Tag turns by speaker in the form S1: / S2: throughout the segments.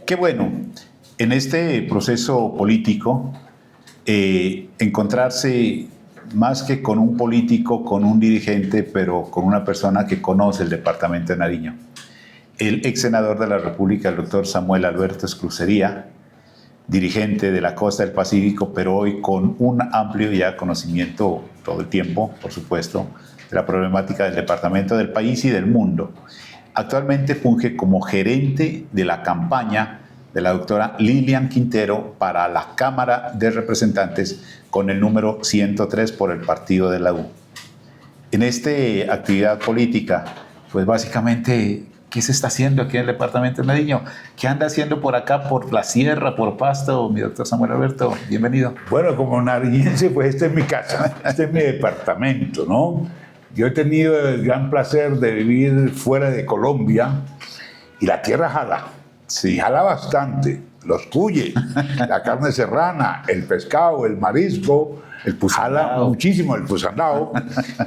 S1: Qué bueno, en este proceso político, encontrarse más que con un político, con un dirigente, pero con una persona que conoce el departamento de Nariño. El ex senador de la República, el doctor Samuel Alberto Esclusería, dirigente de la Costa del Pacífico, pero hoy con un amplio ya conocimiento todo el tiempo, por supuesto, de la problemática del departamento, del país y del mundo. Actualmente funge como gerente de la campaña de la doctora Lilian Quintero para la Cámara de Representantes con el número 103 por el partido de la U. En esta actividad política, pues básicamente, ¿qué se está haciendo aquí en el departamento de Nariño? ¿Qué anda haciendo por acá, por la sierra, por Pasto, mi doctor Samuel Alberto? Bienvenido.
S2: Bueno, como nariñense, pues esta es mi casa, este es mi departamento, ¿no? Yo he tenido el gran placer de vivir fuera de Colombia y la tierra jala. Sí, jala bastante. Los cuyes, la carne serrana, el pescado, el marisco, jala muchísimo el pusandao.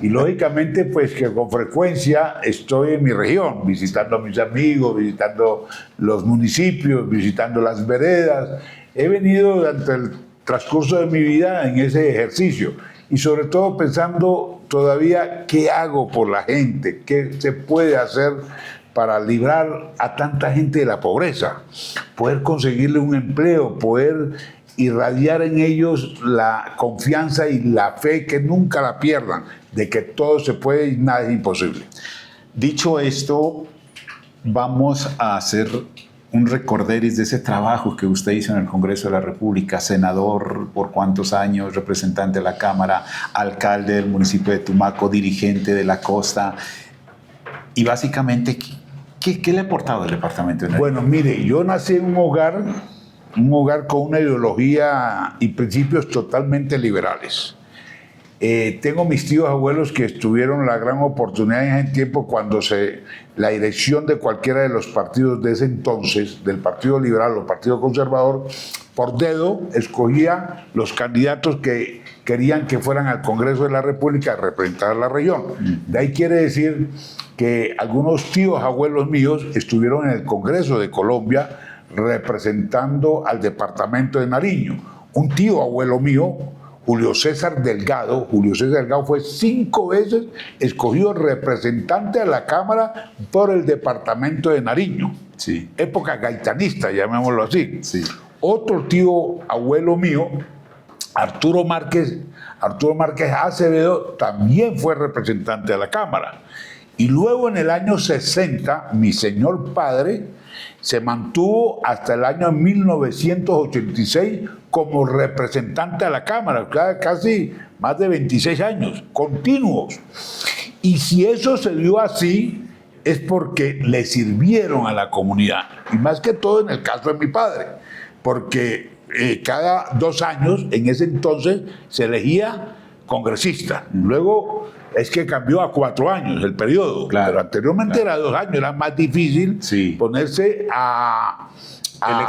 S2: Y lógicamente, pues que con frecuencia estoy en mi región, visitando a mis amigos, visitando los municipios, visitando las veredas. He venido durante el transcurso de mi vida en ese ejercicio. Y sobre todo pensando todavía qué hago por la gente, qué se puede hacer para librar a tanta gente de la pobreza, poder conseguirle un empleo, poder irradiar en ellos la confianza y la fe, que nunca la pierdan, de que todo se puede y nada es imposible.
S1: Dicho esto, vamos a hacer un recorderis de ese trabajo que usted hizo en el Congreso de la República, senador por cuántos años, representante de la Cámara, alcalde del municipio de Tumaco, dirigente de la Costa, y básicamente, ¿qué le ha aportado el departamento de Nariño?
S2: Bueno, mire, yo nací en un hogar con una ideología y principios totalmente liberales. Tengo mis tíos abuelos que tuvieron la gran oportunidad en ese tiempo cuando la dirección de cualquiera de los partidos de ese entonces, del Partido Liberal o Partido Conservador, por dedo escogía los candidatos que querían que fueran al Congreso de la República a representar a la región. De ahí quiere decir que algunos tíos abuelos míos estuvieron en el Congreso de Colombia representando al departamento de Nariño. Un tío abuelo mío, Julio César Delgado fue 5 veces escogido representante a la Cámara por el departamento de Nariño.
S1: Sí.
S2: Época gaitanista, llamémoslo así.
S1: Sí.
S2: Otro tío abuelo mío, Arturo Márquez Acevedo, también fue representante a la Cámara. Y luego en el año 60, mi señor padre se mantuvo hasta el año 1986 como representante a la Cámara, casi más de 26 años, continuos. Y si eso se dio así, es porque le sirvieron a la comunidad. Y más que todo en el caso de mi padre, porque cada 2 años, en ese entonces, se elegía congresista. Luego es que cambió a 4 años el periodo, claro, pero anteriormente era 2 años, era más difícil ponerse a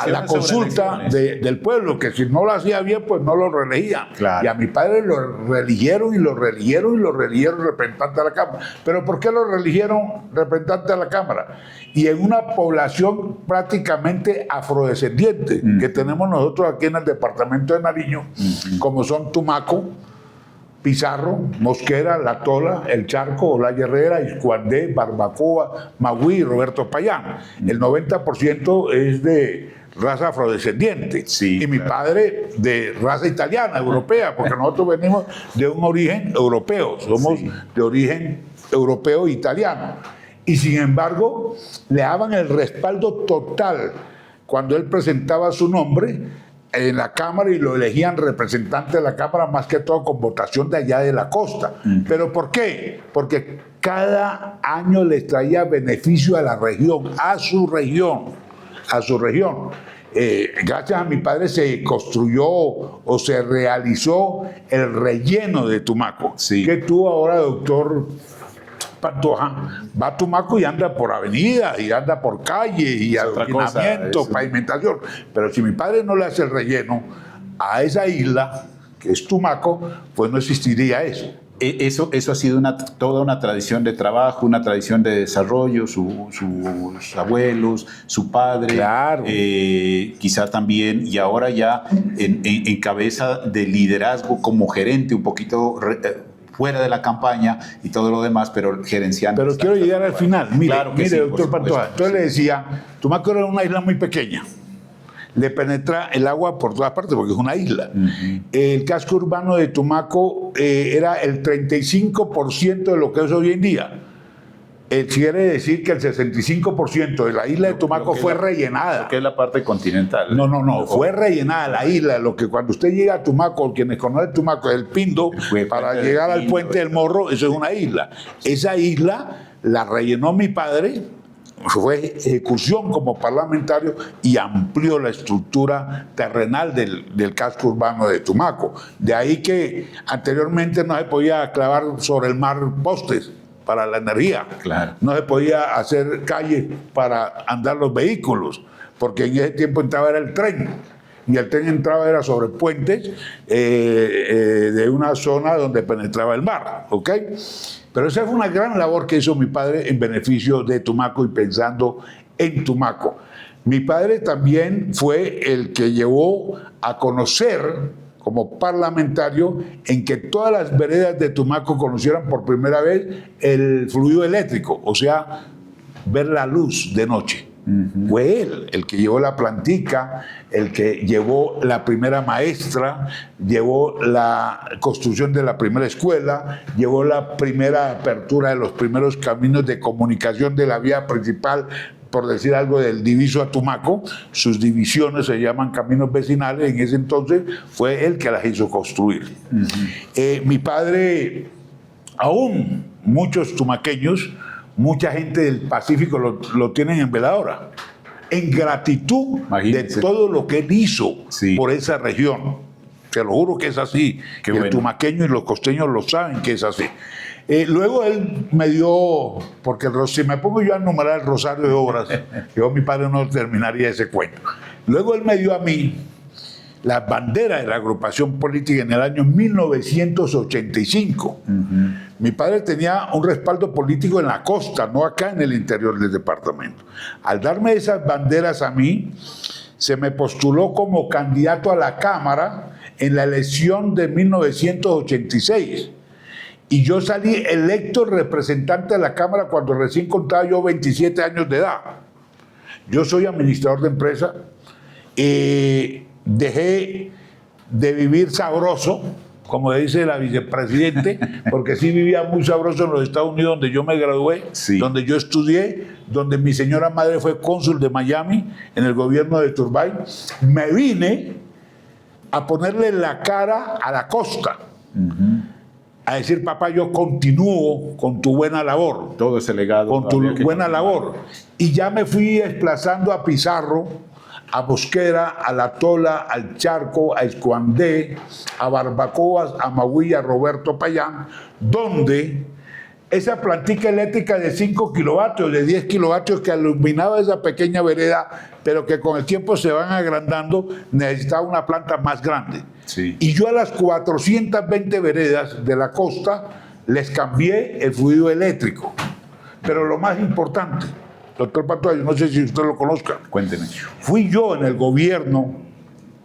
S2: la consulta del pueblo, que si no lo hacía bien, pues no lo reelegían. Claro. Y a mi padre lo reeligieron representante a la Cámara. ¿Pero por qué lo reeligieron representante a la Cámara? Y en una población prácticamente afrodescendiente que tenemos nosotros aquí en el departamento de Nariño, como son Tumaco, Pizarro, Mosquera, La Tola, El Charco, Olaya Herrera, Iscuandé, Barbacoa, Magüí y Roberto Payán. El 90% es de raza afrodescendiente. Sí, y mi padre de raza italiana, europea, porque nosotros venimos de un origen europeo, somos de origen europeo e italiano. Y sin embargo, le daban el respaldo total cuando él presentaba su nombre en la Cámara y lo elegían representante de la Cámara, más que todo con votación de allá de la costa. ¿Pero por qué? Porque cada año les traía beneficio a la región, a su región. Gracias a mi padre se construyó o se realizó el relleno de Tumaco, que tú ahora, doctor Pantoja, va a Tumaco y anda por avenidas, y anda por calles, y adoquinamiento, pavimentación. Pero si mi padre no le hace el relleno a esa isla, que es Tumaco, pues no existiría eso.
S1: Eso ha sido toda una tradición de trabajo, una tradición de desarrollo, sus abuelos, su padre,
S2: Claro.
S1: Quizá también, y ahora ya en cabeza de liderazgo como gerente, un poquito fuera de la campaña y todo lo demás, pero gerenciando.
S2: Pero quiero llegar al final. Mire,
S1: Claro que
S2: mire,
S1: sí,
S2: doctor
S1: por supuesto.
S2: Pantoja. Entonces le decía, Tumaco era una isla muy pequeña. Le penetra el agua por todas partes porque es una isla. El casco urbano de Tumaco era el 35% de lo que es hoy en día. Quiere decir que el 65% de la isla de Tumaco fue rellenada.
S1: Lo que es la parte continental.
S2: No, fue rellenada la isla. Lo que cuando usted llega a Tumaco, quienes conocen Tumaco, es el Pindo, para llegar al puente del Morro, eso es una isla. Esa isla la rellenó mi padre, fue ejecución como parlamentario y amplió la estructura terrenal del casco urbano de Tumaco. De ahí que anteriormente no se podía clavar sobre el mar postes para la energía.
S1: Claro.
S2: No se podía hacer calles para andar los vehículos, porque en ese tiempo entraba era el tren, y el tren entraba era sobre puentes de una zona donde penetraba el mar, ¿ok? Pero esa fue una gran labor que hizo mi padre en beneficio de Tumaco y pensando en Tumaco. Mi padre también fue el que llevó a conocer como parlamentario en que todas las veredas de Tumaco conocieran por primera vez el fluido eléctrico, o sea, ver la luz de noche. Fue él el que llevó la plantica, el que llevó la primera maestra, llevó la construcción de la primera escuela, llevó la primera apertura de los primeros caminos de comunicación de la vía principal, por decir algo, del Diviso a Tumaco. Sus divisiones se llaman caminos vecinales. En ese entonces fue él que las hizo construir. Mi padre, aún muchos tumaqueños, mucha gente del Pacífico lo tienen en veladora, en gratitud
S1: Imagínense.
S2: de todo lo que él hizo
S1: Sí.
S2: por esa región. Te lo juro que es así.
S1: Qué
S2: Y el
S1: bueno.
S2: tumaqueño y los costeños lo saben que es así. Luego él me dio, porque si me pongo yo a enumerar el rosario de obras, yo mi padre no terminaría ese cuento. Luego él me dio a mí la bandera de la agrupación política en el año 1985. Mi padre tenía un respaldo político en la costa, no acá en el interior del departamento. Al darme esas banderas a mí, se me postuló como candidato a la Cámara en la elección de 1986. Y yo salí electo representante de la Cámara cuando recién contaba yo 27 años de edad. Yo soy administrador de empresa. Dejé de vivir sabroso, como dice la vicepresidente, porque sí vivía muy sabroso en los Estados Unidos, donde yo me gradué,
S1: Sí.
S2: donde yo estudié, donde mi señora madre fue cónsul de Miami en el gobierno de Turbay. Me vine a ponerle la cara a la costa. A decir, papá, yo continúo con tu buena labor,
S1: Todo ese legado.
S2: con tu
S1: todavía que
S2: buena
S1: continúa.
S2: labor. Y ya me fui desplazando a Pizarro, a Bosquera, a La Tola, al Charco, a Escuandé, a Barbacoas, a Magüey, a Roberto Payán, donde esa plantica eléctrica de 5 kilovatios, de 10 kilovatios que iluminaba esa pequeña vereda, pero que con el tiempo se van agrandando, necesitaba una planta más grande.
S1: Sí.
S2: Y yo a las 420 veredas de la costa les cambié el fluido eléctrico. Pero lo más importante, doctor Pantoja, yo no sé si usted lo conozca,
S1: Cuénteme.
S2: fui yo en el gobierno,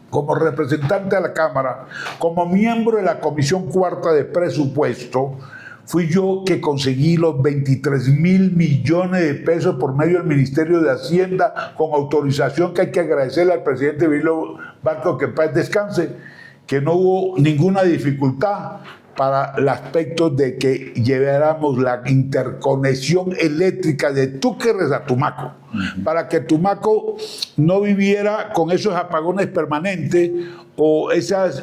S2: como representante de la Cámara, como miembro de la Comisión Cuarta de Presupuesto, fui yo que conseguí los 23.000 millones de pesos por medio del Ministerio de Hacienda, con autorización que hay que agradecerle al presidente Virgilio Barco, que en paz descanse, que no hubo ninguna dificultad para el aspecto de que lleváramos la interconexión eléctrica de Túquerres a Tumaco, para que Tumaco no viviera con esos apagones permanentes o esas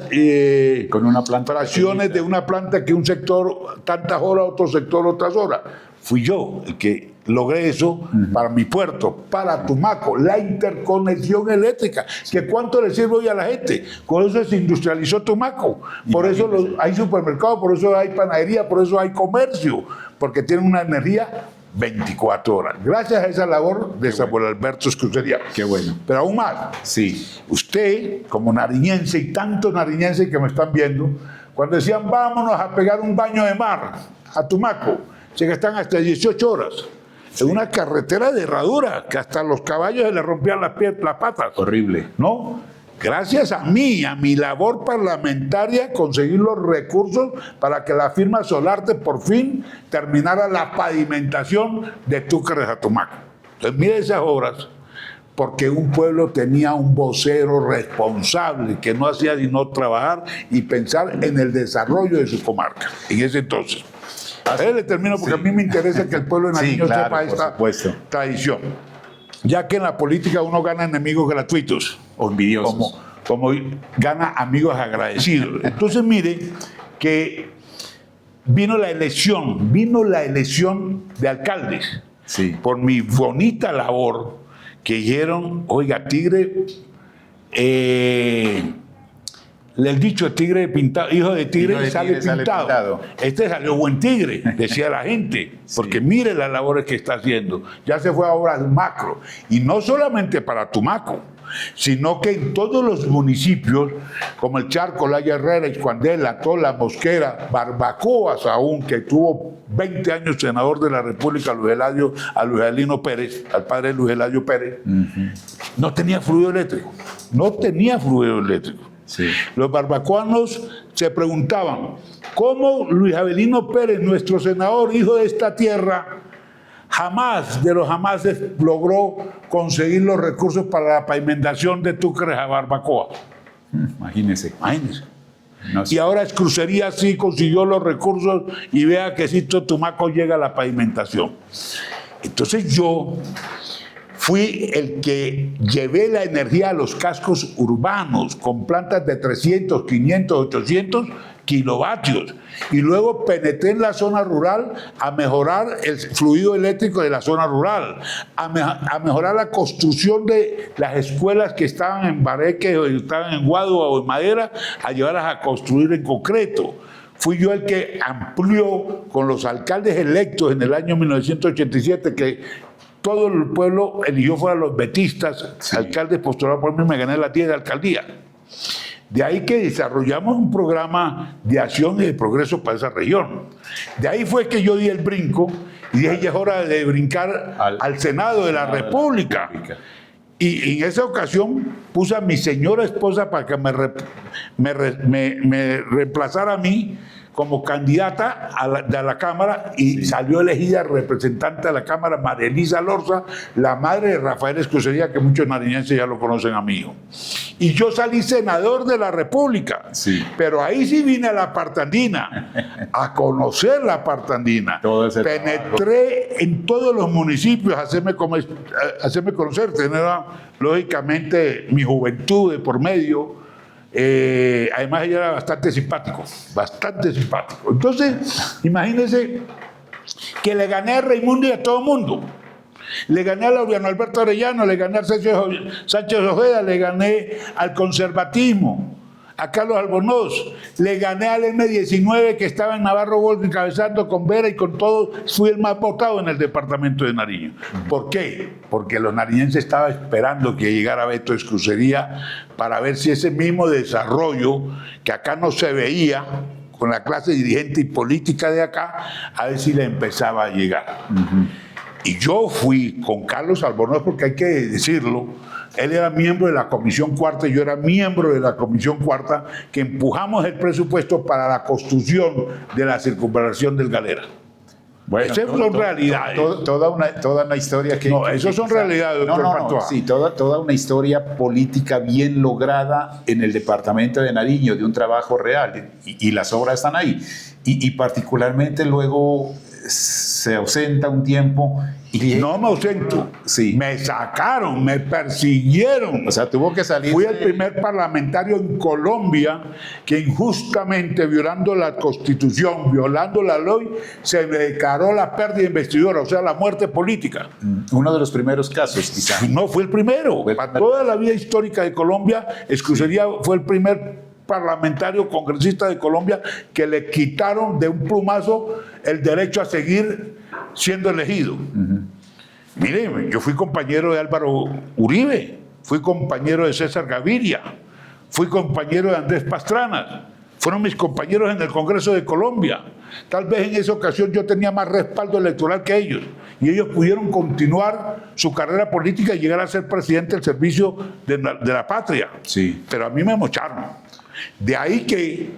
S1: Con una planta
S2: fracciones
S1: pequeñita.
S2: de una planta que un sector tantas horas, otro sector otras horas. Fui yo el que logré eso para mi puerto, para Tumaco, la interconexión eléctrica, que cuánto le sirve hoy a la gente. Con eso se industrializó Tumaco, por eso hay supermercados, por eso hay panadería, por eso hay comercio, porque tienen una energía 24 horas. Gracias a esa labor de Samuel Alberto Escrucería.
S1: Qué bueno.
S2: Pero aún más,
S1: Sí.
S2: usted, como nariñense y tantos nariñenses que me están viendo, cuando decían vámonos a pegar un baño de mar a Tumaco, se gastan hasta 18 horas. Es una carretera de herradura que hasta los caballos se les rompían las patas.
S1: Horrible.
S2: ¿No? Gracias a mí, a mi labor parlamentaria, conseguí los recursos para que la firma Solarte por fin terminara la pavimentación de Túcares a Tumaco. Entonces, mire esas obras, porque un pueblo tenía un vocero responsable que no hacía sino trabajar y pensar en el desarrollo de su comarca en ese entonces. Le termino porque a mí me interesa que el pueblo de Nariño sepa esta tradición. Ya que en la política uno gana enemigos gratuitos.
S1: O envidiosos.
S2: Como gana amigos agradecidos. Entonces mire que vino la elección de alcaldes.
S1: Sí.
S2: Por mi bonita labor que dijeron, oiga, tigre, el dicho de tigre pintado, hijo de tigre, sale pintado. Este salió buen tigre, decía la gente, porque mire las labores que está haciendo. Ya se fue a obras macro. Y no solamente para Tumaco, sino que en todos los municipios, como el Charco, La Herrera, Iscuandela, Tola, Mosquera, Barbacoas aún, que tuvo 20 años senador de la República, Luis Eladino Pérez, al padre de Luis Eladio Pérez, no tenía fluido eléctrico. No tenía fluido eléctrico.
S1: Sí.
S2: Los barbacoanos se preguntaban, ¿cómo Luis Avelino Pérez, nuestro senador, hijo de esta tierra, jamás de los jamases logró conseguir los recursos para la pavimentación de Túcares a Barbacoa?
S1: Imagínese. No sé.
S2: Y ahora Escrucería sí consiguió los recursos y vea que si Tumaco llega a la pavimentación. Entonces yo fui el que llevé la energía a los cascos urbanos con plantas de 300, 500, 800 kilovatios. Y luego penetré en la zona rural a mejorar el fluido eléctrico de la zona rural, a mejorar la construcción de las escuelas que estaban en Bareque o estaban en Guadua o en Madera, a llevarlas a construir en concreto. Fui yo el que amplió con los alcaldes electos en el año 1987, que todo el pueblo eligió fuera los betistas, alcaldes postulados por mí, me gané la tía de alcaldía. De ahí que desarrollamos un programa de acción y de progreso para esa región. De ahí fue que yo di el brinco y dije, ya es hora de brincar al Senado de la República. Y en esa ocasión puse a mi señora esposa para que me reemplazara a mí como candidata de la Cámara y salió elegida representante de la Cámara María Elisa Lorza, la madre de Rafael Escrucería, que muchos nariñenses ya lo conocen a mí. Y yo salí senador de la República, pero ahí sí vine a la Partandina, a conocer la Partandina. Penetré en todos los municipios a hacerme conocer, tener lógicamente mi juventud de por medio. Además ella era bastante simpático. Entonces, imagínense que le gané a Raimundo y a todo el mundo. Le gané a Laureano Alberto Arellano, le gané a Sánchez Ojeda, le gané al conservatismo, a Carlos Albornoz, le gané al M19 que estaba en Navarro Golfo encabezando con Vera y con todo, fui el más votado en el departamento de Nariño. ¿Por qué? Porque los nariñenses estaban esperando que llegara Beto Escrucería para ver si ese mismo desarrollo que acá no se veía con la clase dirigente y política de acá, a ver si le empezaba a llegar. Y yo fui con Carlos Albornoz, porque hay que decirlo, él era miembro de la Comisión Cuarta y yo era miembro de la Comisión Cuarta, que empujamos el presupuesto para la construcción de la circunvalación del Galera.
S1: Bueno,
S2: esas son realidades.
S1: Toda una historia que...
S2: No, eso son realidades, doctor.
S1: Sí, toda una historia política bien lograda en el departamento de Nariño, de un trabajo real, y las obras están ahí. Y particularmente luego se ausenta un tiempo. Y
S2: no me ausento. Me sacaron, me persiguieron.
S1: O sea, tuvo que salir.
S2: Fui el primer parlamentario en Colombia que injustamente, violando la Constitución, violando la ley, se me declaró la pérdida de investidura, o sea, la muerte política.
S1: Uno de los primeros casos, quizá.
S2: No, fue el primero. Para toda la vida histórica de Colombia, Escrucería fue el primer parlamentario congresista de Colombia que le quitaron de un plumazo el derecho a seguir siendo elegido. Mire, yo fui compañero de Álvaro Uribe, fui compañero de César Gaviria, fui compañero de Andrés Pastrana, fueron mis compañeros en el Congreso de Colombia. Tal vez en esa ocasión yo tenía más respaldo electoral que ellos, y ellos pudieron continuar su carrera política y llegar a ser presidente del servicio de la patria.
S1: Sí.
S2: Pero a mí me mocharon. De ahí que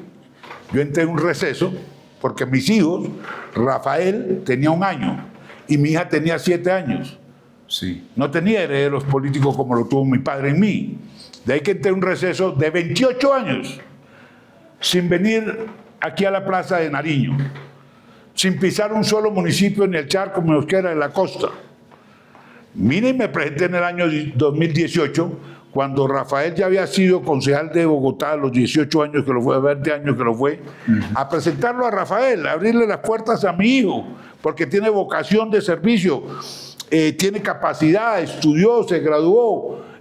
S2: yo entré en un receso, porque mis hijos, Rafael tenía 1 año y mi hija tenía 7 años.
S1: Sí.
S2: No tenía herederos políticos como lo tuvo mi padre en mí. De ahí que entré en un receso de 28 años, sin venir aquí a la plaza de Nariño, sin pisar un solo municipio ni el charco, menos que era en la costa. Miren, me presenté en el año 2018, cuando Rafael ya había sido concejal de Bogotá a los 18 años que lo fue, 20 años que lo fue, a presentarlo a Rafael, a abrirle las puertas a mi hijo, porque tiene vocación de servicio, tiene capacidad, estudió, se graduó,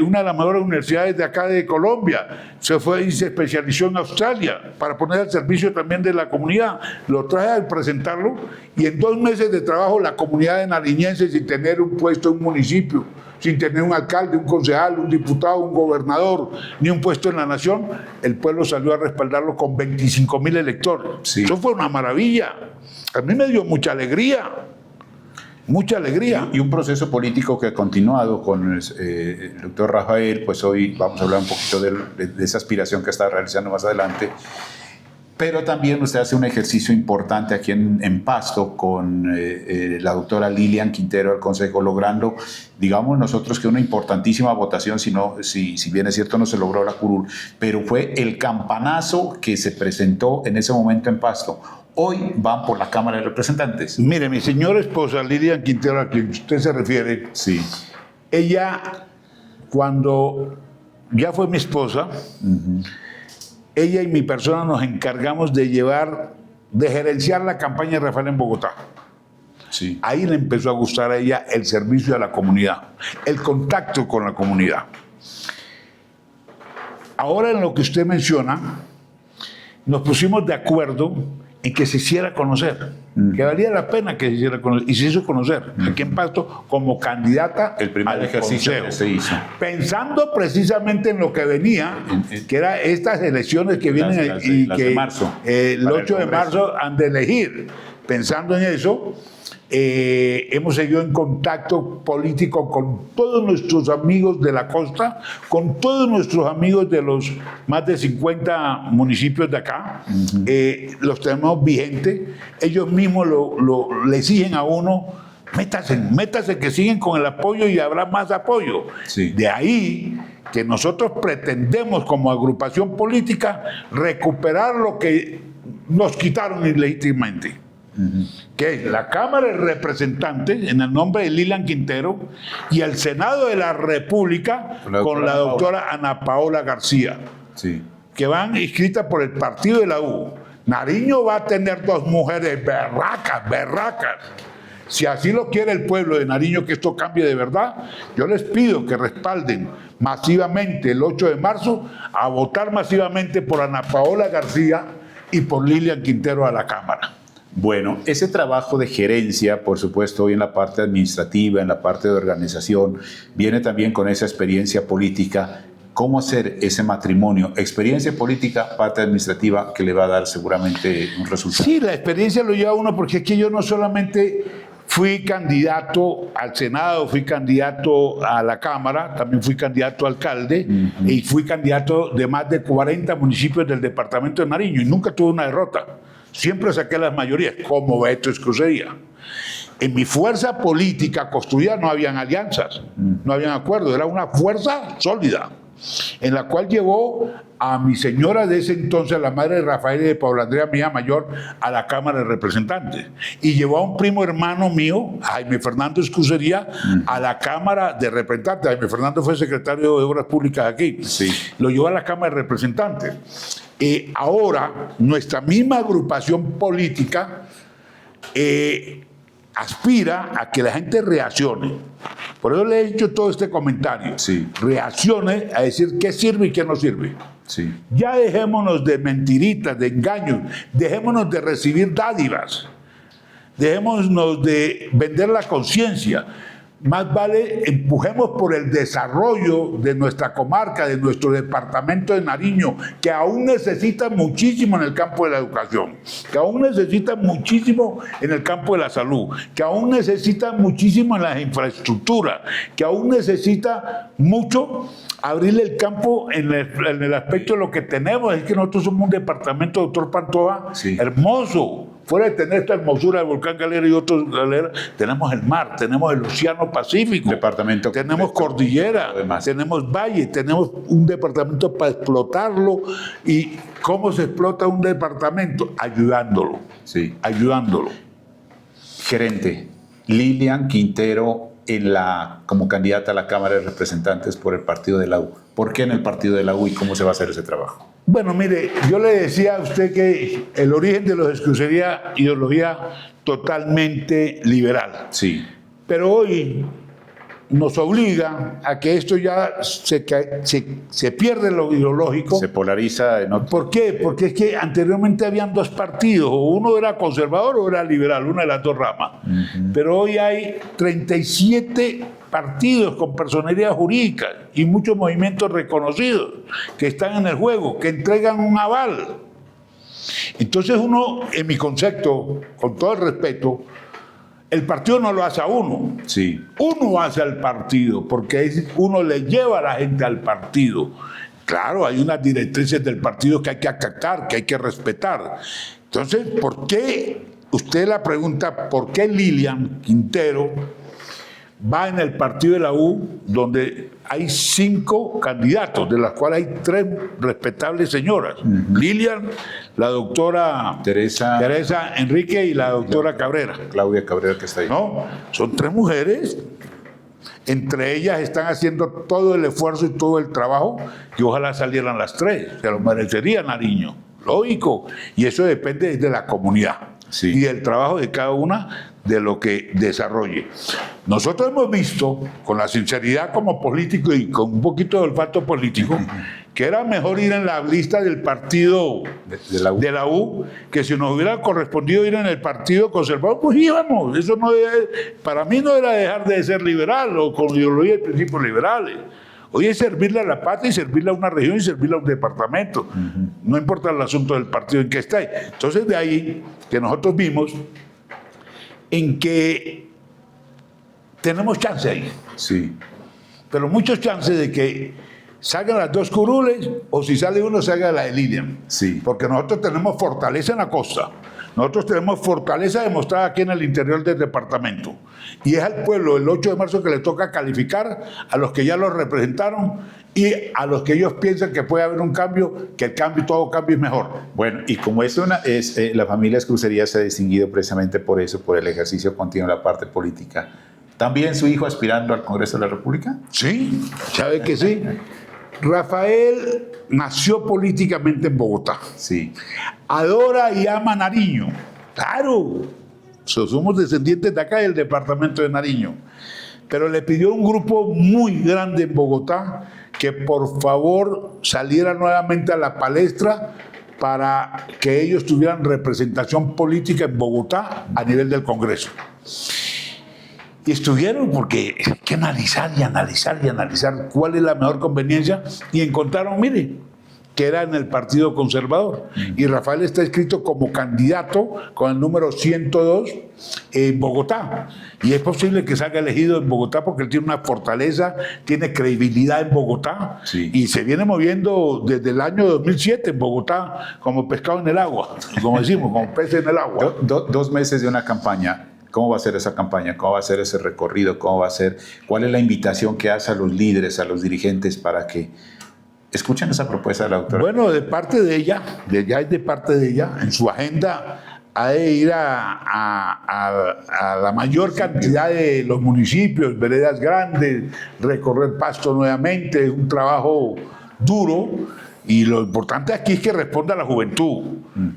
S2: una de las mejores universidades de acá de Colombia, se fue y se especializó en Australia para poner al servicio también de la comunidad. Lo traje a presentarlo y en 2 meses de trabajo la comunidad de nariñense, sin tener un puesto en un municipio, sin tener un alcalde, un concejal, un diputado, un gobernador, ni un puesto en la nación, el pueblo salió a respaldarlo con 25.000 electores.
S1: Sí.
S2: Eso fue una maravilla. A mí me dio mucha alegría. Mucha alegría.
S1: Y un proceso político que ha continuado con el doctor Rafael, pues hoy vamos a hablar un poquito de esa aspiración que está realizando más adelante. Pero también usted hace un ejercicio importante aquí en Pasto con la doctora Lilian Quintero del Consejo, logrando, digamos nosotros, que una importantísima votación, si bien es cierto no se logró la curul, pero fue el campanazo que se presentó en ese momento en Pasto. Hoy van por la Cámara de Representantes.
S2: Mire, mi señora esposa, Lilian Quintero, a quien usted se refiere,
S1: sí,
S2: ella, cuando ya fue mi esposa, ella y mi persona nos encargamos de gerenciar la campaña de Rafael en Bogotá.
S1: sí.
S2: Ahí le empezó a gustar a ella el servicio a la comunidad, el contacto con la comunidad. Ahora, en lo que usted menciona, nos pusimos de acuerdo en que se hiciera conocer, que valía la pena que se hiciera conocer, y se hizo conocer aquí en Pasto como candidata
S1: El primer
S2: al
S1: ejercicio
S2: consejo,
S1: que se hizo.
S2: Pensando precisamente en lo que venía, que era estas elecciones que vienen
S1: Las
S2: y
S1: de
S2: que
S1: marzo,
S2: el
S1: para el
S2: 8 de
S1: Congreso.
S2: marzo han de elegir. Pensando en eso, hemos seguido en contacto político con todos nuestros amigos de la costa, con todos nuestros amigos de los más de 50 municipios de acá. Los tenemos vigentes. Ellos mismos le exigen a uno: métase, que siguen con el apoyo y habrá más apoyo.
S1: Sí.
S2: De ahí que nosotros pretendemos, como agrupación política, recuperar lo que nos quitaron ilegítimamente, que es la Cámara de Representantes, en el nombre de Lilian Quintero, y el Senado de la República con la doctora Ana Paola García,
S1: Sí.
S2: que van inscritas por el partido de la U. Nariño va a tener 2 mujeres berracas. Si así lo quiere el pueblo de Nariño, que esto cambie de verdad, yo les pido que respalden masivamente el 8 de marzo, a votar masivamente por Ana Paola García y por Lilian Quintero a la Cámara.
S1: Bueno, ese trabajo de gerencia, por supuesto, hoy en la parte administrativa, en la parte de organización, viene también con esa experiencia política. ¿Cómo hacer ese matrimonio? Experiencia política, parte administrativa, que le va a dar seguramente un resultado.
S2: Sí, la experiencia lo lleva uno, porque es que yo no solamente fui candidato al Senado, fui candidato a la Cámara, también fui candidato a alcalde, y fui candidato de más de 40 municipios del departamento de Nariño, y nunca tuve una derrota. Siempre saqué las mayorías, como Beto Escrucería. En mi fuerza política construida no habían alianzas, no habían acuerdos, era una fuerza sólida, en la cual llevó a mi señora de ese entonces, la madre de Rafael y de Paula Andrea, mi hija mayor, a la Cámara de Representantes. Y llevó a un primo hermano mío, Jaime Fernando Escrucería, a la Cámara de Representantes. Jaime Fernando fue secretario de Obras Públicas aquí.
S1: Sí.
S2: Lo llevó a la Cámara de Representantes. Ahora, nuestra misma agrupación política aspira a que la gente reaccione. Por eso le he hecho todo este comentario.
S1: Sí.
S2: Reaccione a decir qué sirve y qué no sirve.
S1: Sí.
S2: Ya dejémonos de mentiritas, de engaños, dejémonos de recibir dádivas, dejémonos de vender la conciencia. más vale empujemos por el desarrollo de nuestra comarca, de nuestro departamento de Nariño, que aún necesita muchísimo en el campo de la educación, que aún necesita muchísimo en el campo de la salud, que aún necesita muchísimo en las infraestructuras, que aún necesita mucho abrirle el campo en el aspecto de lo que tenemos. Es que nosotros somos un departamento, doctor Pantoja, hermoso. Fuera de tener esta hermosura del volcán Galera y otros Galera, tenemos el mar, tenemos el océano Pacífico,
S1: departamento
S2: tenemos cordillera, tenemos valle, tenemos un departamento para explotarlo. ¿Y cómo se explota un departamento? Ayudándolo, ayudándolo.
S1: Gerente, Lilian Quintero como candidata a la Cámara de Representantes por el partido de la U. ¿Por qué en el partido de la U y cómo se va a hacer ese trabajo?
S2: Bueno, mire, yo le decía a usted que el origen de los exclusería ideología totalmente liberal.
S1: Sí.
S2: Pero hoy nos obliga a que esto ya se pierde lo ideológico.
S1: Se polariza.
S2: ¿Por qué? Porque es que anteriormente habían dos partidos, o uno era conservador o era liberal, una de las dos ramas. Pero hoy hay 37 partidos con personería jurídica y muchos movimientos reconocidos que están en el juego, que entregan un aval. Entonces uno, en mi concepto, con todo el respeto, el partido no lo hace a uno.
S1: Sí.
S2: Uno hace al partido, porque uno le lleva a la gente al partido. Claro, hay unas directrices del partido que hay que acatar, que hay que respetar. Entonces, ¿por qué? Usted la pregunta, ¿por qué Lilian Quintero va en el partido de la U, donde hay 5 candidatos, de las cuales hay 3 respetables señoras? Lilian, la doctora Teresa Enrique y la doctora Cabrera.
S1: Claudia Cabrera, que está ahí.
S2: No, son 3 mujeres. Entre ellas están haciendo todo el esfuerzo y todo el trabajo, y ojalá salieran las 3. Se lo merecería Nariño, lógico. Y eso depende de la comunidad.
S1: Sí.
S2: Y del trabajo de cada una, de lo que desarrolle. Nosotros hemos visto, con la sinceridad como político y con un poquito de olfato político, que era mejor ir en la lista del partido de la U, que si nos hubiera correspondido ir en el partido conservador, pues íbamos. Eso no para mí no era dejar de ser liberal o con ideología de principios liberales. Hoy es servirle a la patria y servirle a una región y servirle a un departamento. No importa el asunto del partido en que está. Entonces, de ahí que nosotros vimos en que tenemos chance ahí.
S1: Sí.
S2: Pero muchos chances de que salgan las 2 curules, o si sale uno, salga la de Lilian.
S1: Sí.
S2: Porque nosotros tenemos fortaleza en la costa. Nosotros tenemos fortaleza demostrada aquí en el interior del departamento. Y es al pueblo el 8 de marzo que le toca calificar a los que ya los representaron y a los que ellos piensan que puede haber un cambio, que todo cambio es mejor.
S1: Bueno, y como la familia Esclusería se ha distinguido precisamente por eso, por el ejercicio continuo de la parte política. ¿También su hijo aspirando al Congreso de la República?
S2: Sí, sabe que sí. Rafael nació políticamente en Bogotá.
S1: Sí.
S2: Adora y ama Nariño. Claro, somos descendientes de acá del departamento de Nariño. Pero le pidió a un grupo muy grande en Bogotá que por favor saliera nuevamente a la palestra para que ellos tuvieran representación política en Bogotá a nivel del Congreso. Y estuvieron porque hay que analizar y analizar y analizar cuál es la mejor conveniencia, y encontraron, mire, que era en el Partido Conservador. Y Rafael está inscrito como candidato con el número 102 en Bogotá. Y es posible que salga elegido en Bogotá porque él tiene una fortaleza, tiene credibilidad en Bogotá.
S1: Sí.
S2: Y se viene moviendo desde el año 2007 en Bogotá como pescado en el agua, como decimos, como pez en el agua.
S1: 2 meses de una campaña. ¿Cómo va a ser esa campaña? ¿Cómo va a ser ese recorrido? ¿Cómo va a ser? ¿Cuál es la invitación que hace a los líderes, a los dirigentes para que escuchen esa propuesta de la doctora?
S2: Bueno, de parte de ella, en su agenda ha de ir a la mayor cantidad de los municipios, veredas grandes, recorrer Pasto nuevamente, es un trabajo duro. Y lo importante aquí es que responda a la juventud.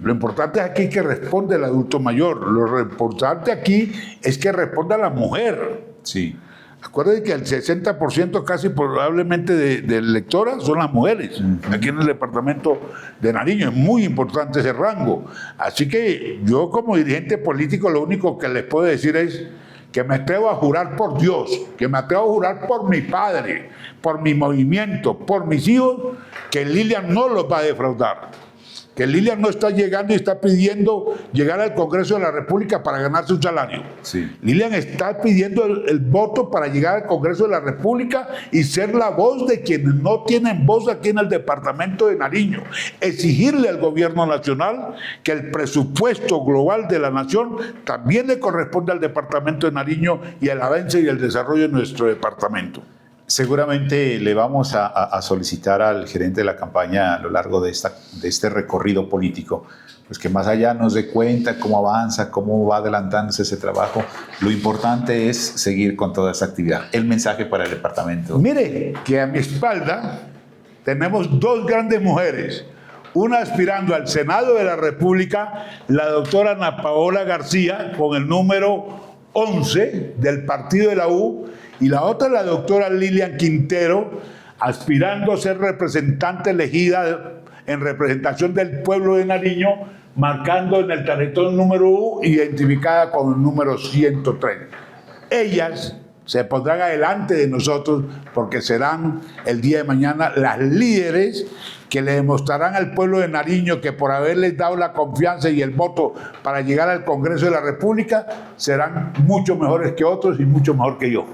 S2: Lo importante aquí es que responda el adulto mayor. Lo importante aquí es que responda a la mujer.
S1: Sí.
S2: Acuérdense que el 60% casi probablemente de electoras son las mujeres. Aquí en el departamento de Nariño es muy importante ese rango. Así que yo como dirigente político lo único que les puedo decir es que me atrevo a jurar por Dios, que me atrevo a jurar por mi padre, por mi movimiento, por mis hijos, que Lilian no los va a defraudar. Que Lilian no está llegando y está pidiendo llegar al Congreso de la República para ganarse un salario.
S1: Sí.
S2: Lilian está pidiendo el voto para llegar al Congreso de la República y ser la voz de quienes no tienen voz aquí en el departamento de Nariño. Exigirle al gobierno nacional que el presupuesto global de la nación también le corresponde al departamento de Nariño y el avance y el desarrollo de nuestro departamento.
S1: Seguramente le vamos a solicitar al gerente de la campaña a lo largo de este recorrido político, pues que más allá nos dé cuenta cómo avanza, cómo va adelantándose ese trabajo. Lo importante es seguir con toda esa actividad. El mensaje para el departamento.
S2: Mire que a mi espalda tenemos dos grandes mujeres. Una aspirando al Senado de la República, la doctora Ana Paola García, con el número 11 del partido de la U, y la otra, la doctora Lilian Quintero, aspirando a ser representante elegida en representación del pueblo de Nariño, marcando en el tarjetón número 1, identificada con el número 103. Ellas se pondrán adelante de nosotros porque serán el día de mañana las líderes que le demostrarán al pueblo de Nariño que por haberles dado la confianza y el voto para llegar al Congreso de la República serán mucho mejores que otros y mucho mejor que yo.